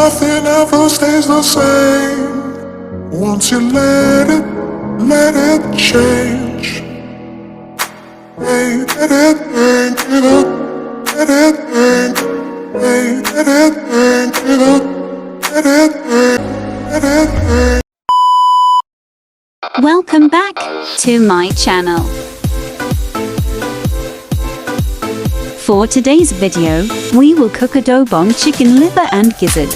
nothing ever stays the same. Once you let it change. Hey, let it think, let it think. Hey, let it think, let it think, let it think. Welcome back to my channel. For today's video, we will cook ADOBONG chicken liver and gizzard.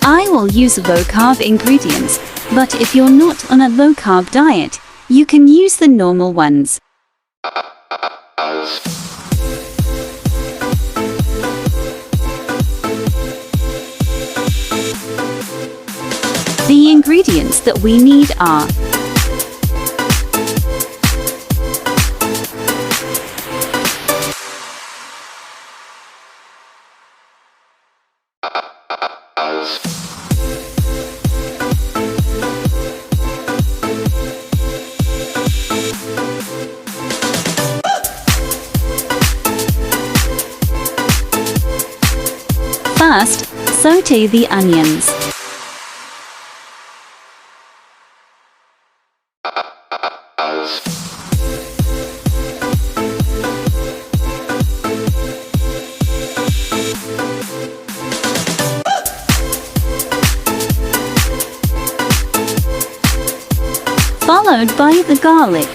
I will use low-carb ingredients, but if you're not on a low-carb diet, you can use the normal ones. The ingredients that we need are First, saute the onions. Followed by the garlic.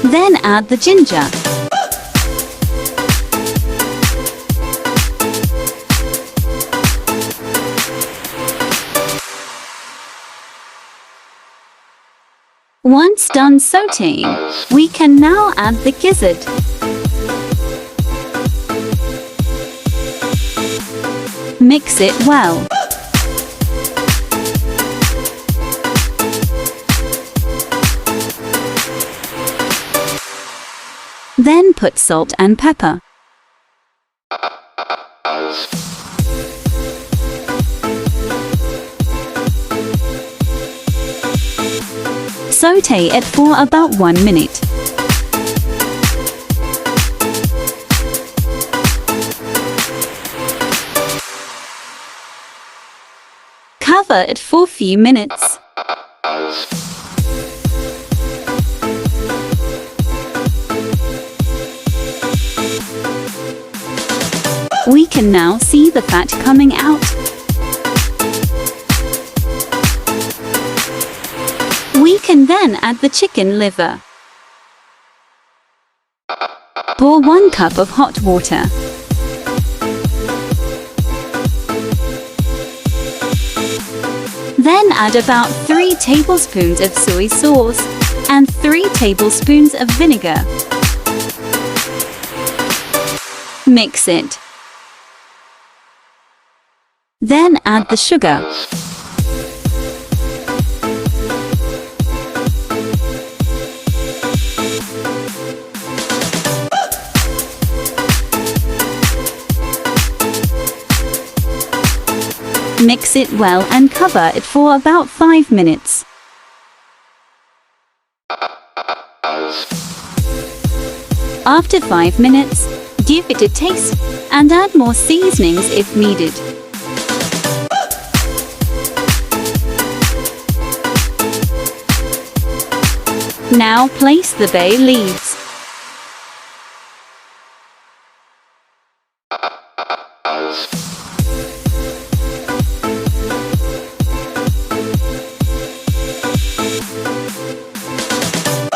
Then add the ginger. Once done sauteing, we can now add the gizzard. Mix it well. Then put salt and pepper. Saute it for about 1 minute. Cover it for a few minutes. We can now see the fat coming out. We can then add the chicken liver. Pour 1 cup of hot water. Then add about 3 tablespoons of soy sauce and 3 tablespoons of vinegar. Mix it. Then add the sugar. Mix it well and cover it for about 5 minutes. After 5 minutes, give it a taste and add more seasonings if needed. Now place the bay leaves.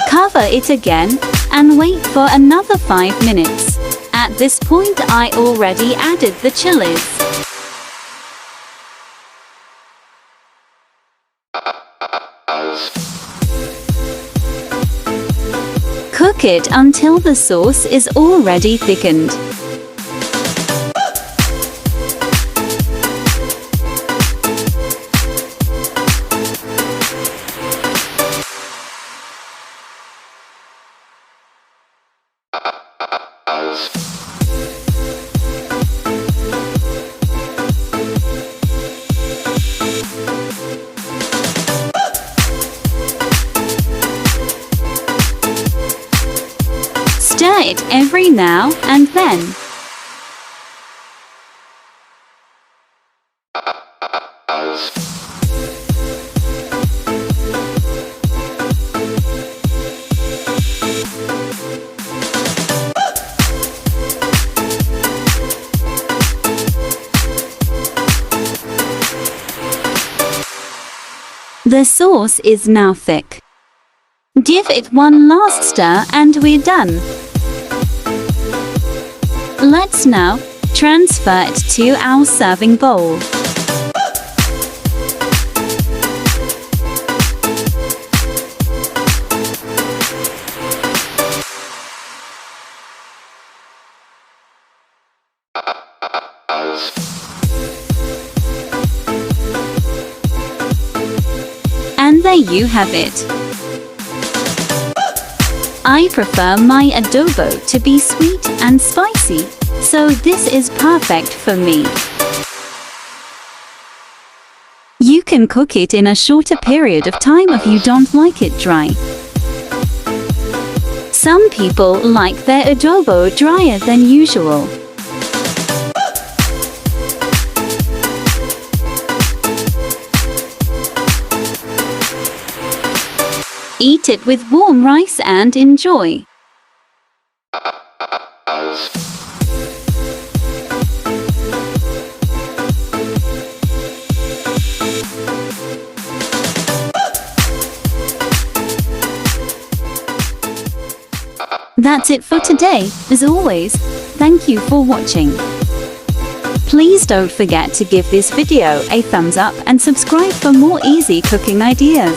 Cover it again and wait for another 5 minutes. At this point I already added the chilies. Cook it until the sauce is already thickened. Stir it every now and then. The sauce is now thick. Give it one last stir and we're done. Let's now transfer it to our serving bowl. And there you have it. I prefer my adobo to be sweet and spicy, so this is perfect for me. You can cook it in a shorter period of time if you don't like it dry. Some people like their adobo drier than usual. Eat it with warm rice and enjoy. That's it for today. As always, thank you for watching. Please don't forget to give this video a thumbs up and subscribe for more easy cooking ideas.